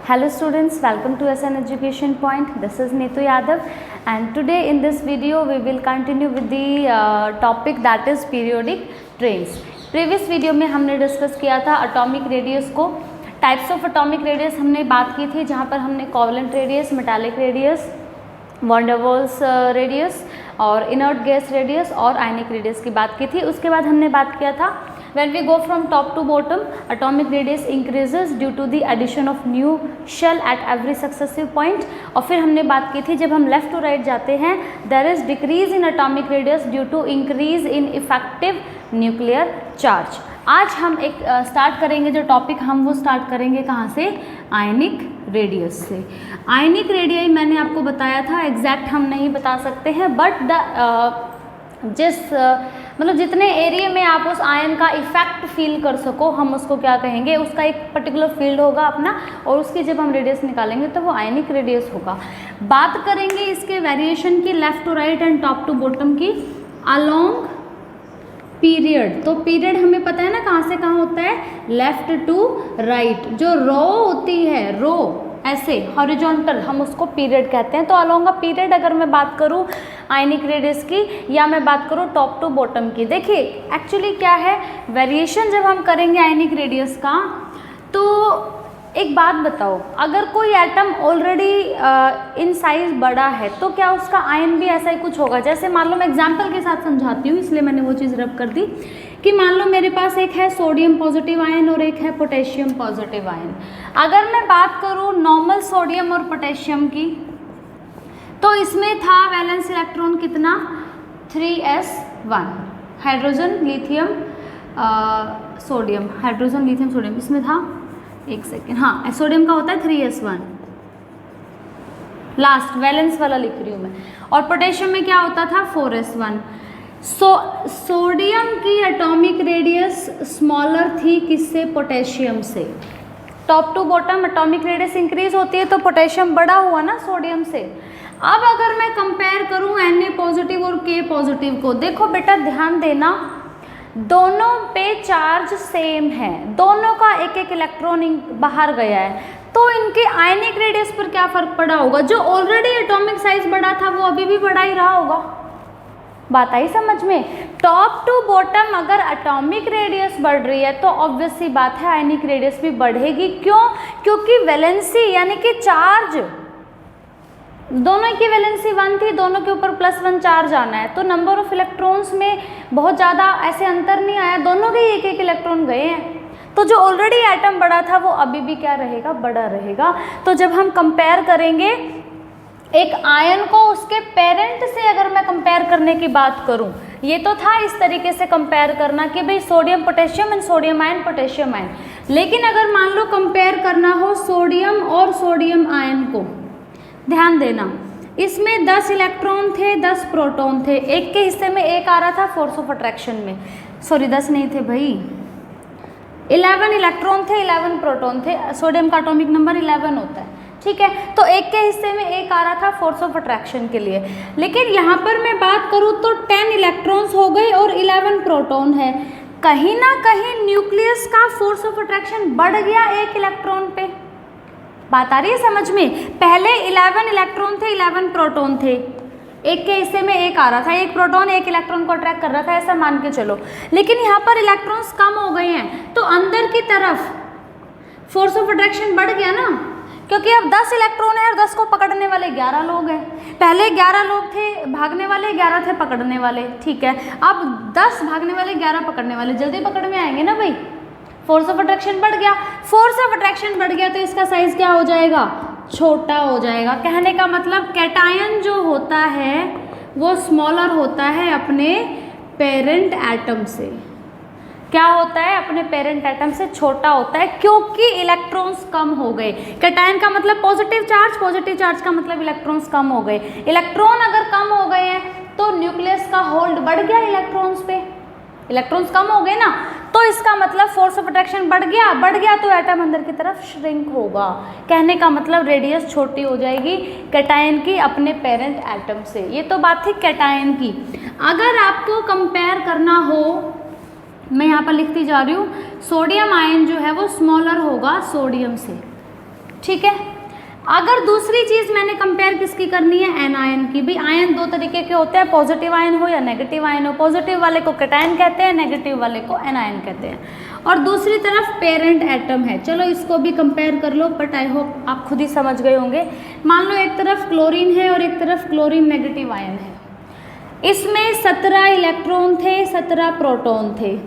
Hello students, welcome to SN Education Point. This is Neetu Yadav and today in this video we will continue with the topic that is periodic trains. Previous video में हमने discuss किया था atomic radius को. Types of atomic radius हमने बात की थी जहाँ पर हमने covalent radius, metallic radius, van der Waals radius और इनर्ट गैस रेडियस और आयनिक रेडियस की बात की थी. उसके बाद हमने बात किया था when we go from top to bottom atomic radius increases due to the addition of new shell at every successive point. और फिर हमने बात की थी जब हम लेफ्ट टू राइट जाते हैं there is decrease in atomic radius due to increase in effective nuclear charge. आज हम एक स्टार्ट करेंगे जो टॉपिक हम वो स्टार्ट करेंगे कहाँ से, आयनिक रेडियस से. आयनिक रेडियस मैंने आपको बताया था, एग्जैक्ट हम नहीं बता सकते हैं बट मतलब जितने एरिया में आप उस आयन का इफेक्ट फील कर सको हम उसको क्या कहेंगे, उसका एक पर्टिकुलर फील्ड होगा अपना और उसकी जब हम रेडियस निकालेंगे तो वो आयनिक रेडियस होगा. बात करेंगे इसके वेरिएशन की left to right and top to bottom की अलोंग पीरियड. तो पीरियड हमें पता है ना कहाँ से कहाँ होता है, लेफ्ट टू राइट. जो रो होती है, रो ऐसे हॉरिजॉन्टल हम उसको पीरियड कहते हैं. तो अलोंग अ पीरियड अगर मैं बात करूँ आयनिक रेडियस की या मैं बात करूँ टॉप टू बॉटम की, देखिए एक्चुअली क्या है वेरिएशन जब हम करेंगे आयनिक रेडियस का तो एक बात बताओ, अगर कोई एटम ऑलरेडी इन साइज बड़ा है तो क्या उसका आयन भी ऐसा ही कुछ होगा. जैसे मान लो मैं एग्जांपल के साथ समझाती हूँ इसलिए मैंने वो चीज़ रब कर दी कि मान लो मेरे पास एक है सोडियम पॉजिटिव आयन और एक है पोटेशियम पॉजिटिव आयन. अगर मैं बात करूँ नॉर्मल सोडियम और पोटेशियम की तो इसमें था वैलेंस इलेक्ट्रॉन कितना 3s1, hydrogen lithium sodium, hydrogen lithium sodium इसमें था, एक सेकेंड, हाँ सोडियम का होता है 3s1 लास्ट वैलेंस वाला लिख रही हूँ मैं, और पोटेशियम में क्या होता था 4s1. सोडियम की एटॉमिक रेडियस स्मॉलर थी किससे, पोटेशियम से. Top to bottom atomic radius increase होती है तो पोटेशियम बड़ा हुआ ना सोडियम से. अब अगर मैं कंपेयर करूं Na पॉजिटिव और K पॉजिटिव को, देखो बेटा ध्यान देना दोनों पे चार्ज सेम है, दोनों का एक एक इलेक्ट्रॉन बाहर गया है तो इनके आयनिक रेडियस पर क्या फर्क पड़ा होगा. जो ऑलरेडी एटॉमिक साइज बड़ा था वो अभी भी बड़ा ही रहा होगा. बात आई समझ में. टॉप टू बॉटम अगर एटॉमिक रेडियस बढ़ रही है तो ऑब्वियस सी बात है आयनिक रेडियस भी बढ़ेगी. क्यों, क्योंकि वैलेंसी यानी कि चार्ज दोनों की वैलेंसी 1 थी, दोनों के ऊपर +1 चार्ज आना है तो नंबर ऑफ इलेक्ट्रॉन्स में बहुत ज़्यादा ऐसे अंतर नहीं आया, दोनों के एक एक इलेक्ट्रॉन गए हैं. तो जो ऑलरेडी एटम बड़ा था वो अभी भी क्या रहेगा, बड़ा रहेगा. तो जब हम कंपेयर करेंगे एक आयन को उसके पेरेंट से, अगर मैं कंपेयर करने की बात करूं, ये तो था इस तरीके से कंपेयर करना कि भाई sodium potassium and sodium ion potassium ion. लेकिन अगर मान लो कंपेयर करना हो सोडियम और सोडियम आयन को, ध्यान देना इसमें 10 इलेक्ट्रॉन थे 10 प्रोटॉन थे, एक के हिस्से में एक आ रहा था फोर्स ऑफ अट्रैक्शन में, सॉरी 10 नहीं थे भाई, 11 इलेक्ट्रॉन थे 11 प्रोटॉन थे. सोडियम का एटॉमिक नंबर 11 होता है, ठीक है. तो एक के हिस्से में एक आ रहा था फोर्स ऑफ अट्रैक्शन के लिए. लेकिन यहाँ पर मैं बात करूँ तो 10 इलेक्ट्रॉन्स हो गए और 11 प्रोटॉन है. कहीं ना कहीं न्यूक्लियस का फोर्स ऑफ अट्रैक्शन बढ़ गया एक इलेक्ट्रॉन पे. बात आ रही है समझ में. पहले 11 इलेक्ट्रॉन थे 11 प्रोटॉन थे, एक के हिस्से में एक आ रहा था, एक प्रोटॉन एक इलेक्ट्रॉन को अट्रैक्ट कर रहा था ऐसा मान के चलो. लेकिन यहाँ पर इलेक्ट्रॉन्स कम हो गए हैं तो अंदर की तरफ फोर्स ऑफ अट्रैक्शन बढ़ गया ना, क्योंकि अब 10 इलेक्ट्रॉन है और 10 को पकड़ने वाले 11 लोग हैं. पहले 11 लोग थे भागने वाले, 11 थे पकड़ने वाले, ठीक है. अब 10 भागने वाले 11 पकड़ने वाले, जल्दी पकड़ में आएंगे ना भाई. फोर्स ऑफ अट्रैक्शन बढ़ गया, फोर्स ऑफ अट्रैक्शन बढ़ गया तो इसका साइज क्या हो जाएगा, छोटा हो जाएगा. कहने का मतलब कैटायन जो होता है वो स्मॉलर होता है अपने पेरेंट एटम से. क्या होता है, अपने पेरेंट एटम से छोटा होता है क्योंकि इलेक्ट्रॉन्स कम हो गए. कैटायन का मतलब पॉजिटिव चार्ज का मतलब इलेक्ट्रॉन्स कम हो गए. इलेक्ट्रॉन अगर कम हो गए हैं तो न्यूक्लियस का होल्ड बढ़ गया इलेक्ट्रॉन्स पे, इलेक्ट्रॉन्स कम हो गए ना तो इसका मतलब फोर्स ऑफ अट्रैक्शन बढ़ गया तो एटम अंदर की तरफ श्रिंक होगा. कहने का मतलब रेडियस छोटी हो जाएगी कैटायन की अपने पेरेंट एटम से. ये तो बात थी कैटायन की. अगर आपको कंपेयर करना हो, मैं यहाँ पर लिखती जा रही हूँ, सोडियम आयन जो है वो स्मॉलर होगा सोडियम से. ठीक है। अगर दूसरी चीज़ मैंने कंपेयर किसकी करनी है, एनायन की। भी आयन दो तरीके के होते हैं, पॉजिटिव आयन हो या नेगेटिव आयन हो। पॉजिटिव वाले को कैटायन कहते हैं, नेगेटिव वाले को एनायन कहते हैं। और दूसरी तरफ पेरेंट एटम है। चलो इसको भी कंपेयर कर लो, बट आई होप आप खुद ही समझ गए होंगे। मान लो एक तरफ क्लोरीन है और एक तरफ क्लोरीन नेगेटिव आयन है। इसमें 17 इलेक्ट्रॉन थे, 17 प्रोटॉन थे,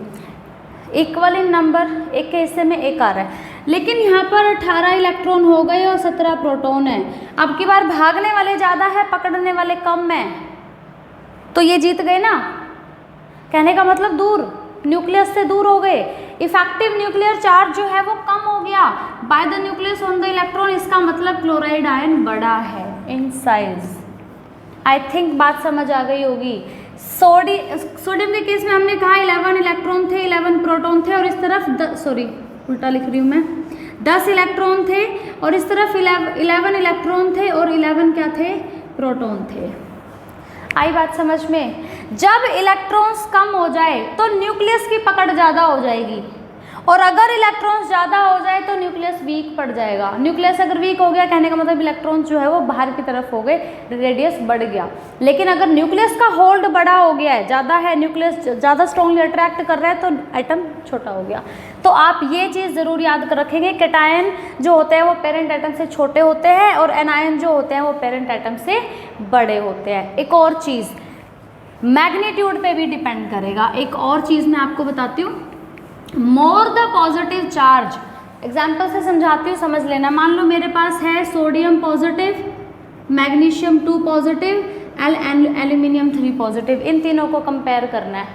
इक्वल इन नंबर, एक के हिस्से में एक आ रहा है। लेकिन यहाँ पर 18 इलेक्ट्रॉन हो गए और 17 प्रोटॉन है। अब की बार भागने वाले ज़्यादा है, पकड़ने वाले कम है, तो ये जीत गए ना। कहने का मतलब दूर, न्यूक्लियस से दूर हो गए। इफेक्टिव न्यूक्लियर चार्ज जो है वो कम हो गया by the nucleus on the electron. इसका मतलब क्लोराइड आयन बड़ा है इन साइज। आई थिंक बात समझ आ गई होगी। सोडियम के केस में हमने कहा 11 इलेक्ट्रॉन थे, 11 प्रोटॉन थे, और इस तरफ उल्टा लिख रही हूँ मैं, 10 इलेक्ट्रॉन थे और इस तरफ 11 इलेक्ट्रॉन थे और 11 क्या थे, प्रोटॉन थे। आई बात समझ में। जब इलेक्ट्रॉन्स कम हो जाए तो न्यूक्लियस की पकड़ ज़्यादा हो जाएगी, और अगर इलेक्ट्रॉन्स ज़्यादा हो जाए तो न्यूक्लियस वीक पड़ जाएगा। न्यूक्लियस अगर वीक हो गया, कहने का मतलब इलेक्ट्रॉन्स जो है वो बाहर की तरफ हो गए, रेडियस बढ़ गया। लेकिन अगर न्यूक्लियस का होल्ड बड़ा हो गया है, ज़्यादा है, न्यूक्लियस ज़्यादा स्ट्रॉन्गली अट्रैक्ट कर रहा है, तो एटम छोटा हो गया। तो आप ये चीज़ ज़रूर याद कर रखेंगे, कैटायन जो होते हैं वो पेरेंट एटम से छोटे होते हैं और एनायन जो होते हैं वो पेरेंट एटम से बड़े होते हैं। एक और चीज़ मैग्नीट्यूड पे भी डिपेंड करेगा। एक और चीज़ मैं आपको बताती हूँ, more the positive charge, example से समझाती हूँ, समझ लेना। मान लो मेरे पास है sodium positive, magnesium 2 positive, aluminium 3 positive. इन तीनों को कंपेयर करना है।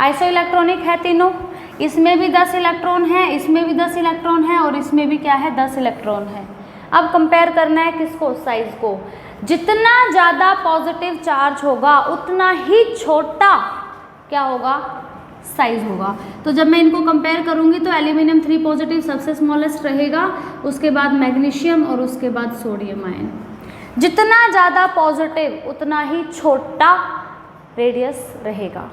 आइसो इलेक्ट्रॉनिक है तीनों, इसमें भी 10 इलेक्ट्रॉन है, इसमें भी 10 इलेक्ट्रॉन है और इसमें भी क्या है, 10 इलेक्ट्रॉन है। अब कंपेयर करना है किसको, साइज को। जितना ज़्यादा पॉजिटिव चार्ज होगा उतना ही छोटा क्या होगा, साइज होगा। तो जब मैं इनको कंपेयर करूंगी तो एल्यूमिनियम 3 पॉजिटिव सबसे स्मॉलेस्ट रहेगा, उसके बाद मैग्नीशियम और उसके बाद सोडियम आयन। जितना ज़्यादा पॉजिटिव उतना ही छोटा रेडियस रहेगा,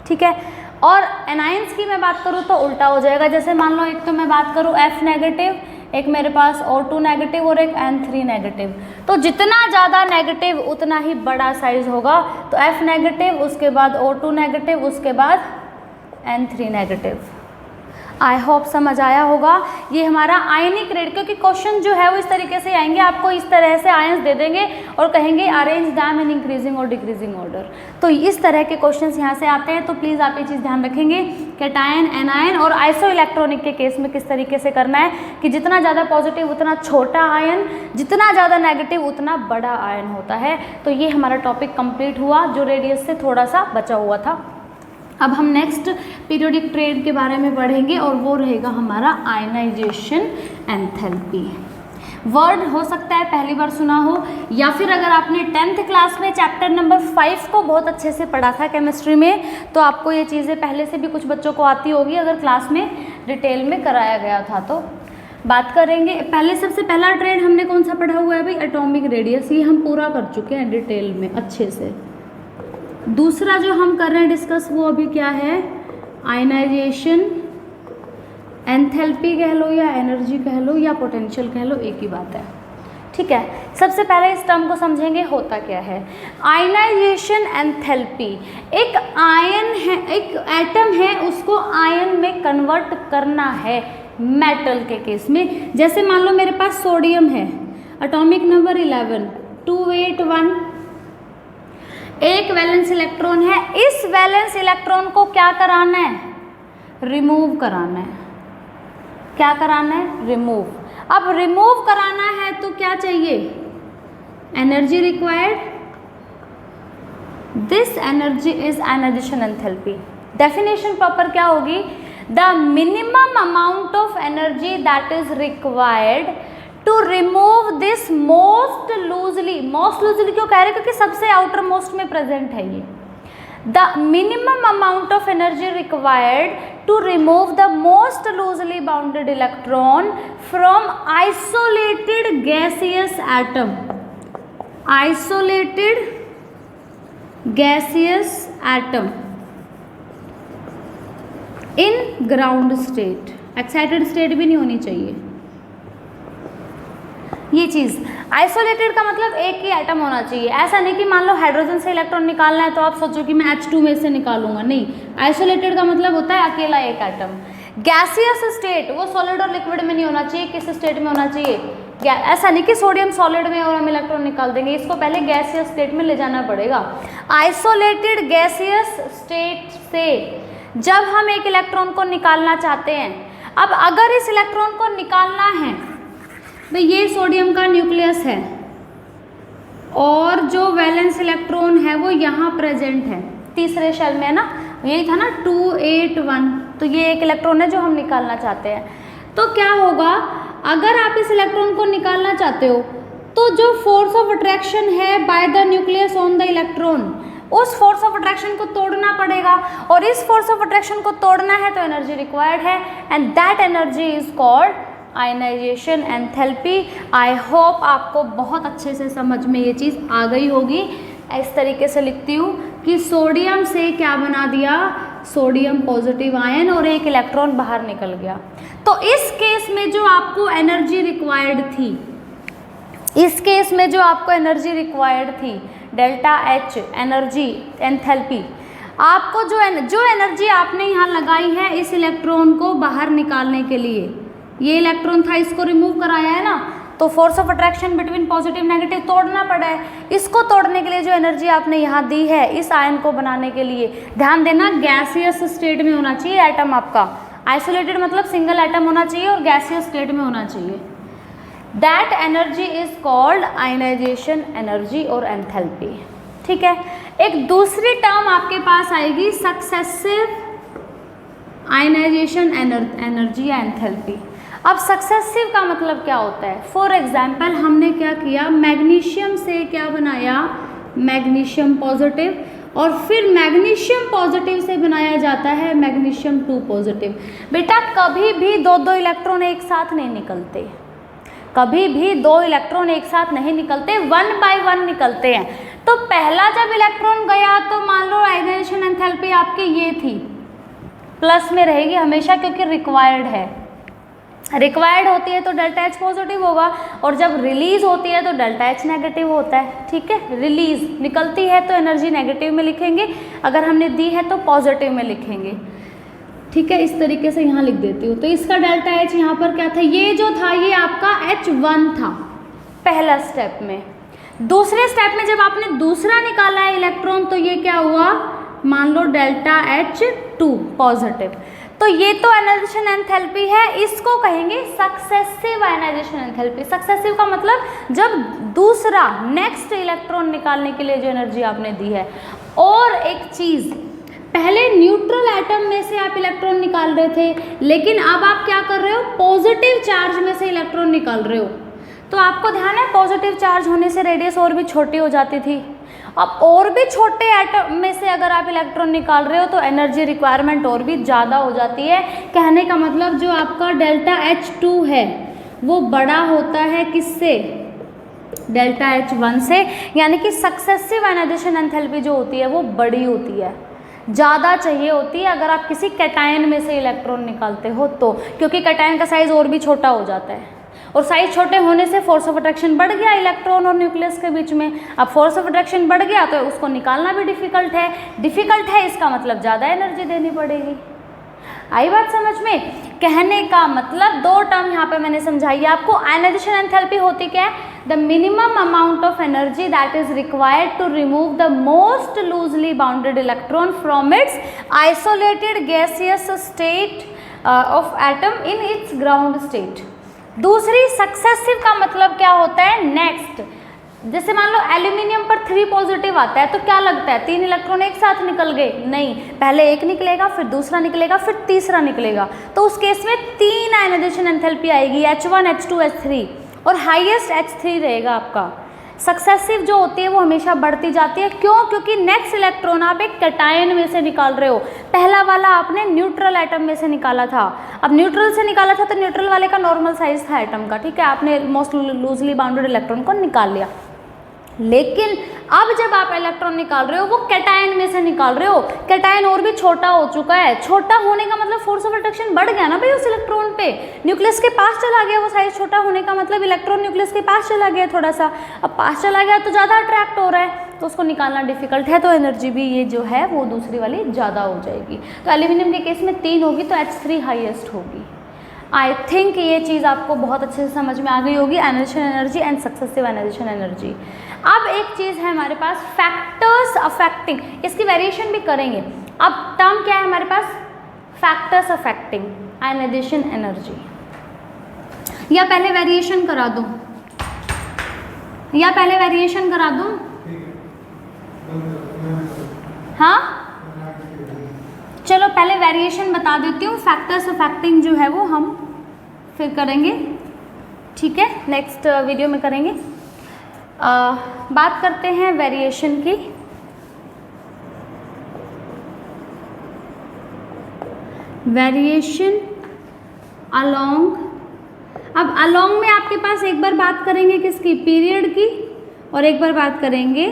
ठीक है। और एनायंस की मैं बात करूँ तो उल्टा हो जाएगा। जैसे मान लो एक तो मैं बात करूँ F नेगेटिव, एक मेरे पास O2 नेगेटिव और एक N3 नेगेटिव। तो जितना ज़्यादा नेगेटिव उतना ही बड़ा साइज होगा। तो F नेगेटिव, उसके बाद O2 नेगेटिव, उसके बाद N3 नेगेटिव। आई होप समझ आया होगा। ये हमारा आयनिक रेड, क्योंकि क्वेश्चन जो है वो इस तरीके से आएंगे, आपको इस तरह से आयंस दे देंगे और कहेंगे अरेंज दैम इन इंक्रीजिंग और डिक्रीजिंग ऑर्डर। तो इस तरह के क्वेश्चंस यहाँ से आते हैं। तो प्लीज़ आप ये चीज़ ध्यान रखेंगे, कैटायन, एनायन और आइसो इलेक्ट्रॉनिक के केस में किस तरीके से करना है कि जितना ज़्यादा पॉजिटिव उतना छोटा आयन, जितना ज़्यादा नेगेटिव उतना बड़ा आयन होता है। तो ये हमारा टॉपिक कंप्लीट हुआ जो रेडियस से थोड़ा सा बचा हुआ था। अब हम नेक्स्ट पीरियोडिक ट्रेड के बारे में पढ़ेंगे और वो रहेगा हमारा आयनाइजेशन एंथैल्पी। वर्ड हो सकता है पहली बार सुना हो, या फिर अगर आपने 10th क्लास में चैप्टर नंबर 5 को बहुत अच्छे से पढ़ा था केमिस्ट्री में, तो आपको ये चीज़ें पहले से भी कुछ बच्चों को आती होगी अगर क्लास में डिटेल में कराया गया था। तो बात करेंगे पहले, सबसे पहला ट्रेड हमने कौन सा पढ़ा हुआ है भाई, एटॉमिक रेडियस। ये हम पूरा कर चुके हैं डिटेल में अच्छे से। दूसरा जो हम कर रहे हैं डिस्कस वो अभी क्या है, आयनाइजेशन एंथैल्पी कह लो या एनर्जी कह लो या पोटेंशियल कह लो, एक ही बात है, ठीक है। सबसे पहले इस टर्म को समझेंगे होता क्या है। आयनाइजेशन एंथैल्पी, एक आयन है, एक एटम है, उसको आयन में कन्वर्ट करना है मेटल के केस में। जैसे मान लो मेरे पास सोडियम है, एटॉमिक नंबर 11, 281, एक वैलेंस इलेक्ट्रॉन है। इस वैलेंस इलेक्ट्रॉन को क्या कराना है, रिमूव कराना है। क्या कराना है, रिमूव। अब रिमूव कराना है तो क्या चाहिए, energy required. This energy is ionisation enthalpy. Definition proper क्या होगी, the minimum amount of energy that is required to remove this most loosely. Most loosely क्यों कह रहे हैं, क्योंकि सबसे आउटर मोस्ट में प्रेजेंट है ये। The minimum amount of energy required to remove the most loosely bounded electron from isolated gaseous atom. Isolated gaseous atom in ground state. Excited state भी नहीं होनी चाहिए, ये चीज़। आइसोलेटेड का मतलब एक ही एटम होना चाहिए, ऐसा नहीं कि मान लो हाइड्रोजन से इलेक्ट्रॉन निकालना है तो आप सोचो कि मैं H2 में से निकालूंगा, नहीं। आइसोलेटेड का मतलब होता है अकेला एक एटम। गैसियस स्टेट, वो सॉलिड और लिक्विड में नहीं होना चाहिए, किस स्टेट में होना चाहिए? ऐसा नहीं कि सोडियम सॉलिड में और हम इलेक्ट्रॉन निकाल देंगे, इसको पहले गैसियस स्टेट में ले जाना पड़ेगा। आइसोलेटेड गैसियस स्टेट से जब हम एक इलेक्ट्रॉन को निकालना चाहते हैं, अब अगर इस इलेक्ट्रॉन को निकालना है, तो ये सोडियम का न्यूक्लियस है और जो वैलेंस इलेक्ट्रॉन है वो यहाँ प्रेजेंट है, तीसरे शेल में है ना, यही था ना 281, तो ये एक इलेक्ट्रॉन है जो हम निकालना चाहते हैं। तो क्या होगा, अगर आप इस इलेक्ट्रॉन को निकालना चाहते हो तो जो फोर्स ऑफ अट्रैक्शन है by the nucleus on the electron, उस फोर्स ऑफ अट्रैक्शन को तोड़ना पड़ेगा, और इस फोर्स ऑफ अट्रैक्शन को तोड़ना है तो एनर्जी रिक्वायर्ड है, and that energy is called ionisation enthalpy. I hope आपको बहुत अच्छे से समझ में ये चीज़ आ गई होगी। इस तरीके से लिखती हूँ कि सोडियम से क्या बना दिया, सोडियम पॉजिटिव आयन, और एक इलेक्ट्रॉन बाहर निकल गया। तो इस केस में जो आपको एनर्जी रिक्वायर्ड थी, इस केस में जो आपको एनर्जी रिक्वायर्ड थी, डेल्टा एच एनर्जी एंथैल्पी, आपको जो एनर्जी आपने यहाँ लगाई है इस इलेक्ट्रॉन को बाहर निकालने के लिए, ये इलेक्ट्रॉन था, इसको रिमूव कराया है ना, तो force of attraction between positive negative तोड़ना पड़ा है। इसको तोड़ने के लिए जो एनर्जी आपने यहाँ दी है इस आयन को बनाने के लिए, ध्यान देना गैसियस स्टेट में होना चाहिए एटम आपका। आइसोलेटेड मतलब सिंगल एटम होना चाहिए और गैसियस स्टेट में होना चाहिए। That energy is called ionisation energy और एंथैल्पी। ठीक है, एक दूसरी टर्म आपके पास आएगी सक्सेसिव आयनाइजेशन एनर्जी या एंथैल्पी। अब सक्सेसिव का मतलब क्या होता है? फॉर एग्जाम्पल हमने क्या किया, मैग्नीशियम से क्या बनाया, मैग्नीशियम पॉजिटिव, और फिर मैग्नीशियम पॉजिटिव से बनाया जाता है मैग्नीशियम 2 पॉजिटिव। बेटा कभी भी दो इलेक्ट्रॉन एक साथ नहीं निकलते, कभी भी 2 इलेक्ट्रॉन एक साथ नहीं निकलते, 1 बाय 1 निकलते हैं। तो पहला जब इलेक्ट्रॉन गया तो मान लो आयनाइजेशन एंथैल्पी आपकी ये थी, प्लस में रहेगी हमेशा क्योंकि रिक्वायर्ड है, रिक्वायर्ड होती है तो डेल्टा एच पॉजिटिव होगा, और जब रिलीज होती है तो डेल्टा एच नेगेटिव होता है। ठीक है, रिलीज निकलती है तो एनर्जी नेगेटिव में लिखेंगे, अगर हमने दी है तो पॉजिटिव में लिखेंगे। ठीक है, इस तरीके से यहाँ लिख देती हूँ। तो इसका डेल्टा एच यहाँ पर क्या था, ये जो था ये आपका H1 था पहला स्टेप में। दूसरे स्टेप में जब आपने दूसरा निकाला है इलेक्ट्रॉन तो ये क्या हुआ, मान लो डेल्टा H2 पॉजिटिव। तो ये तो आयनाइजेशन एंथैल्पी है, इसको कहेंगे सक्सेसिव आयनाइजेशन एंथैल्पी। सक्सेसिव का मतलब जब दूसरा नेक्स्ट इलेक्ट्रॉन निकालने के लिए जो एनर्जी आपने दी है। और एक चीज़, पहले न्यूट्रल एटम में से आप इलेक्ट्रॉन निकाल रहे थे, लेकिन अब आप क्या कर रहे हो, पॉजिटिव चार्ज में से इलेक्ट्रॉन निकाल रहे हो। तो आपको ध्यान है पॉजिटिव चार्ज होने से रेडियस और भी छोटी हो जाती थी। अब और भी छोटे एटम में से अगर आप इलेक्ट्रॉन निकाल रहे हो तो एनर्जी रिक्वायरमेंट और भी ज़्यादा हो जाती है। कहने का मतलब जो आपका डेल्टा H2 है वो बड़ा होता है किससे, डेल्टा H1 से, यानी कि सक्सेसिव आयनाइजेशन एंथैल्पी जो होती है वो बड़ी होती है, ज़्यादा चाहिए होती है अगर आप किसी कैटायन में से इलेक्ट्रॉन निकालते हो तो, क्योंकि कैटायन का साइज़ और भी छोटा हो जाता है, और साइज छोटे होने से फोर्स ऑफ अट्रैक्शन बढ़ गया इलेक्ट्रॉन और न्यूक्लियस के बीच में। अब फोर्स ऑफ अट्रैक्शन बढ़ गया तो उसको निकालना भी डिफिकल्ट है, इसका मतलब ज़्यादा एनर्जी देनी पड़ेगी। आई बात समझ में? कहने का मतलब 2 टर्म यहाँ पे मैंने समझाई आपको। आयनाइजेशन एंथैल्पी होती क्या है, the minimum amount of energy that is required to remove the most loosely bounded electron from its isolated gaseous state of atom in its ground state. दूसरी सक्सेसिव का मतलब क्या होता है, नेक्स्ट। जैसे मान लो एल्यूमिनियम पर 3 पॉजिटिव आता है तो क्या लगता है 3 इलेक्ट्रॉन एक साथ निकल गए, नहीं, पहले एक निकलेगा फिर दूसरा निकलेगा फिर तीसरा निकलेगा। तो उस केस में 3 आयनाइजेशन एंथैल्पी आएगी, H1 H2 H3, और हाईएस्ट H3 रहेगा आपका। सक्सेसिव जो होती है वो हमेशा बढ़ती जाती है, क्यों? क्योंकि नेक्स्ट इलेक्ट्रॉन आप एक कैटायन में से निकाल रहे हो, पहला वाला आपने न्यूट्रल एटम में से निकाला था। अब न्यूट्रल से निकाला था तो न्यूट्रल वाले का नॉर्मल साइज था एटम का, ठीक है, आपने मोस्ट लूजली बाउंडेड इलेक्ट्रॉन को निकाल लिया। लेकिन अब जब आप इलेक्ट्रॉन निकाल रहे हो वो कैटायन में से निकाल रहे हो, कैटायन और भी छोटा हो चुका है। छोटा होने का मतलब फोर्स ऑफ अट्रैक्शन बढ़ गया ना भाई उस इलेक्ट्रॉन पे, न्यूक्लियस के पास चला गया। वो साइज छोटा होने का मतलब इलेक्ट्रॉन न्यूक्लियस के पास चला गया थोड़ा सा, अब पास चला गया तो ज़्यादा अट्रैक्ट हो रहा है, तो उसको निकालना डिफिकल्ट है, तो एनर्जी भी ये जो है वो दूसरी वाली ज़्यादा हो जाएगी। तो एल्यूमिनियम के केस में 3 होगी तो H3 हाईएस्ट होगी। आई थिंक ये चीज़ आपको बहुत अच्छे से समझ में आ गई होगी, ionisation energy and successive ionisation energy. अब एक चीज़ है हमारे पास फैक्टर्स अफेक्टिंग, इसकी वेरिएशन भी करेंगे। अब टर्म क्या है हमारे पास, फैक्टर्स अफेक्टिंग आयनाइजेशन एनर्जी। या पहले वेरिएशन करा दूं, या पहले वेरिएशन करा दूं? हाँ चलो पहले वेरिएशन बता देती हूँ, फैक्टर्स अफेक्टिंग जो है वो हम फिर करेंगे, ठीक है, नेक्स्ट वीडियो में करेंगे। बात करते हैं वेरिएशन की। वेरिएशन अलोंग, अब अलोंग में आपके पास एक बार बात करेंगे किसकी, पीरियड की, और एक बार बात करेंगे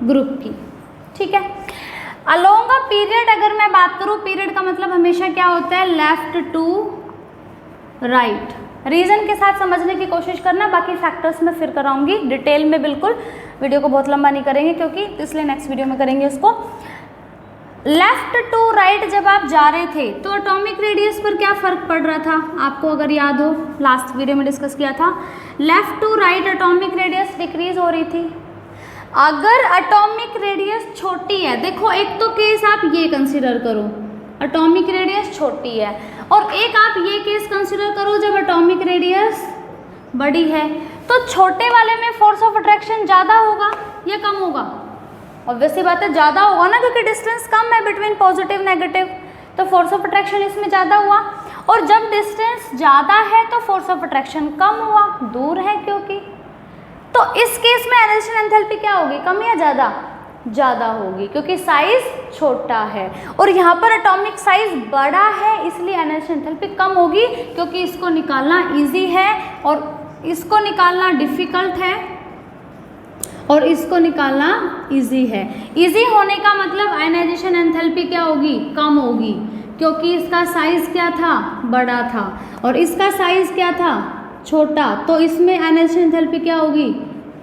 ग्रुप की, ठीक है। अलोंग अ पीरियड अगर मैं बात करूँ, पीरियड का मतलब हमेशा क्या होता है, लेफ्ट टू राइट। रीजन के साथ समझने की कोशिश करना, बाकी फैक्टर्स में फिर कराऊंगी डिटेल में, बिल्कुल वीडियो को बहुत लंबा नहीं करेंगे क्योंकि इसलिए नेक्स्ट वीडियो में करेंगे उसको। लेफ्ट टू राइट जब आप जा रहे थे तो एटॉमिक रेडियस पर क्या फर्क पड़ रहा था, आपको अगर याद हो लास्ट वीडियो में डिस्कस किया था, left to right atomic radius decrease हो रही थी। अगर एटॉमिक रेडियस छोटी है, देखो एक तो केस आप ये कंसीडर करो एटॉमिक रेडियस छोटी है, और एक आप ये केस कंसीडर करो जब एटॉमिक रेडियस बड़ी है, तो छोटे वाले में फोर्स ऑफ अट्रैक्शन ज़्यादा होगा या कम होगा, ऑब्वियसली बात है ज़्यादा होगा ना, क्योंकि डिस्टेंस कम है बिटवीन पॉजिटिव नेगेटिव, तो फोर्स ऑफ अट्रैक्शन इसमें ज़्यादा हुआ। और जब डिस्टेंस ज़्यादा है तो फोर्स ऑफ अट्रैक्शन कम हुआ, दूर है क्योंकि, तो इस केस में आयनाइजेशन एंथैल्पी क्या होगी, कम या ज़्यादा, ज़्यादा होगी, क्योंकि साइज छोटा है। और यहाँ पर एटॉमिक साइज बड़ा है, इसलिए आयनाइजेशन एंथैल्पी कम होगी, क्योंकि इसको निकालना इजी है और इसको निकालना डिफिकल्ट है, और इसको निकालना इजी है। इजी होने का मतलब आयनाइजेशन एंथैल्पी क्या होगी, कम होगी, क्योंकि इसका साइज क्या था, बड़ा था, और इसका साइज क्या था, छोटा, तो इसमें आयनाइजेशन एंथैल्पी क्या होगी,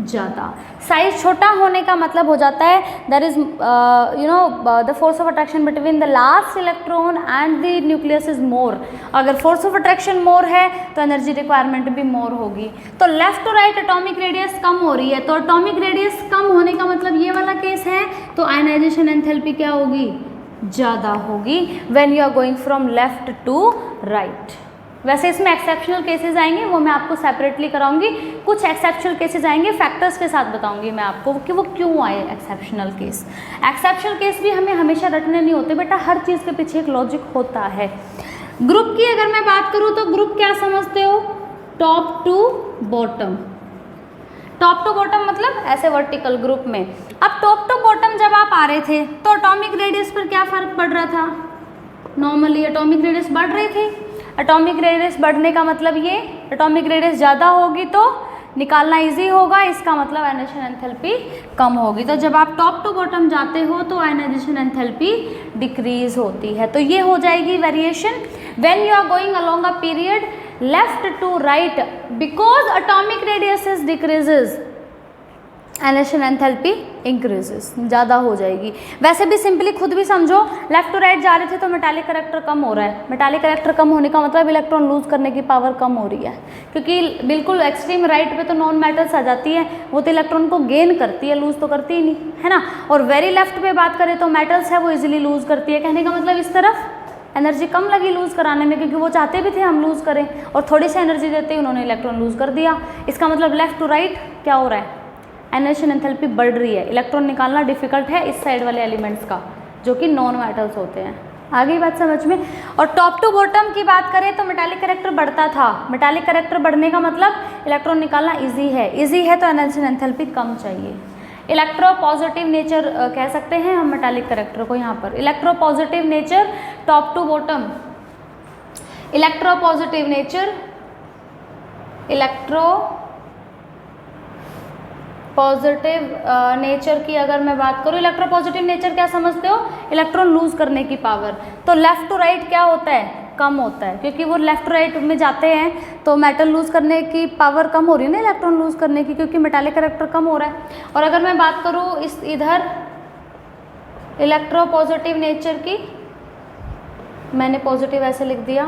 ज़्यादा। साइज छोटा होने का मतलब हो जाता है that is the force of attraction between the last electron and the nucleus is more. अगर फोर्स ऑफ अट्रैक्शन मोर है तो एनर्जी रिक्वायरमेंट भी मोर होगी। तो left to right atomic radius कम हो रही है, तो एटॉमिक रेडियस कम होने का मतलब ये वाला केस है, तो आयनाइजेशन एंथैल्पी क्या होगी, ज़्यादा होगी when you are going from left to right. वैसे इसमें एक्सेप्शनल केसेस आएंगे, वो मैं आपको सेपरेटली कराऊंगी। कुछ एक्सेप्शनल केसेस आएंगे, फैक्टर्स के साथ बताऊंगी मैं आपको कि वो क्यों आए एक्सेप्शनल केस। एक्सेप्शनल केस भी हमें हमेशा रटने नहीं होते बेटा, हर चीज़ के पीछे एक लॉजिक होता है। ग्रुप की अगर मैं बात करूँ तो ग्रुप क्या समझते हो, top to bottom. Top to bottom मतलब ऐसे वर्टिकल ग्रुप में। अब टॉप टू बॉटम जब आप आ रहे थे तो एटॉमिक रेडियस पर क्या फ़र्क पड़ रहा था, नॉर्मली एटॉमिक रेडियस बढ़ रही थी। एटॉमिक रेडियस बढ़ने का मतलब ये, एटॉमिक रेडियस ज़्यादा होगी तो निकालना इजी होगा, इसका मतलब आयनाइजेशन एंथैल्पी कम होगी। तो जब आप टॉप टू बॉटम जाते हो तो आयनाइजेशन एंथैल्पी डिक्रीज होती है। तो ये हो जाएगी variation when you are going along a period left to right, because atomic radius is decreases, ionisation enthalpy increases, ज़्यादा हो जाएगी। वैसे भी सिंपली खुद भी समझो, लेफ्ट टू राइट जा रहे थे तो मेटालिक करैक्टर कम हो रहा है। मेटालिक करैक्टर कम होने का मतलब इलेक्ट्रॉन लूज करने की पावर कम हो रही है, क्योंकि बिल्कुल एक्सट्रीम राइट पे तो नॉन मेटल्स आ जाती है, वो तो इलेक्ट्रॉन को गेन करती है, लूज तो करती ही नहीं है ना। और वेरी लेफ्ट पे बात करें तो मेटल्स है वो इजिली लूज करती है। कहने का मतलब इस तरफ एनर्जी कम लगी लूज़ कराने में, क्योंकि वो चाहते भी थे हम लूज़ करें, और थोड़ी सी एनर्जी देते ही उन्होंने इलेक्ट्रॉन लूज़ कर दिया। इसका मतलब लेफ्ट टू राइट क्या हो रहा है, आयनाइजेशन एंथैल्पी बढ़ रही है, इलेक्ट्रॉन निकालना डिफिकल्ट है इस साइड वाले एलिमेंट्स का, जो कि नॉन मेटल्स होते हैं। आ गई बात समझ में। और टॉप टू बॉटम की बात करें तो मेटालिक करैक्टर बढ़ता था। मेटालिक करैक्टर बढ़ने का मतलब इलेक्ट्रॉन निकालना इजी है तो आयनाइजेशन एंथैल्पी कम चाहिए। इलेक्ट्रो पॉजिटिव नेचर कह सकते हैं हम मेटालिक करैक्टर को यहाँ पर, electropositive nature top to bottom, electropositive nature, electropositive nature की अगर मैं बात करूँ, इलेक्ट्रोपॉजिटिव नेचर क्या समझते हो? इलेक्ट्रॉन लूज करने की पावर। तो लेफ्ट टू राइट क्या होता है? कम होता है, क्योंकि वो लेफ्ट टू राइट में जाते हैं तो मेटल लूज करने की पावर कम हो रही है ना इलेक्ट्रॉन लूज करने की, क्योंकि मेटालिक कैरेक्टर कम हो रहा है। और अगर मैं बात करूँ इस इधर इलेक्ट्रोपॉजिटिव नेचर की, मैंने पॉजिटिव ऐसे लिख दिया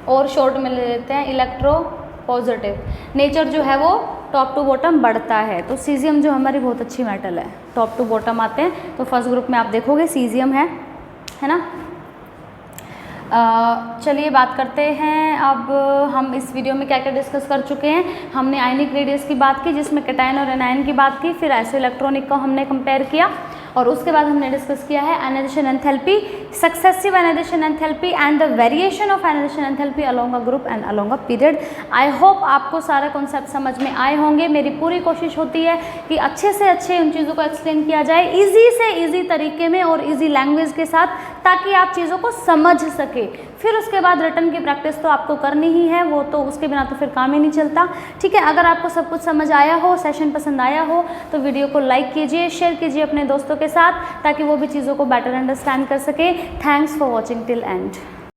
और शॉर्ट में ले लेते हैं इलेक्ट्रोपॉजिटिव नेचर जो है वो टॉप टू बॉटम बढ़ता है। तो सीजियम जो हमारी बहुत अच्छी मेटल है, टॉप टू बॉटम आते हैं। तो फर्स्ट ग्रुप में आप देखोगे सीजियम है ना। चलिए बात करते हैं अब हम इस वीडियो में क्या क्या डिस्कस कर चुके हैं। हमने आयनिक रेडियस की बात की, जिसमें कैटायन और एनायन की बात की, फिर आइसो इलेक्ट्रॉनिक को हमने कंपेयर किया, और उसके बाद हमने डिस्कस किया है ionisation enthalpy, successive ionisation enthalpy and the variation of ionisation enthalpy along a group and along a period. I hope आपको सारे कॉन्सेप्ट समझ में आए होंगे। मेरी पूरी कोशिश होती है कि अच्छे से अच्छे उन चीज़ों को एक्सप्लेन किया जाए ईजी से ईजी तरीके में और ईजी लैंग्वेज के साथ, ताकि आप चीज़ों को समझ सके। फिर उसके बाद रिटर्न की प्रैक्टिस तो आपको करनी ही है, वो तो उसके बिना तो फिर काम ही नहीं चलता। ठीक है, अगर आपको सब कुछ समझ आया हो, सेशन पसंद आया हो, तो वीडियो को लाइक कीजिए, शेयर कीजिए अपने दोस्तों के साथ, ताकि वो भी चीज़ों को बेटर अंडरस्टैंड कर सके। Thanks for watching till and.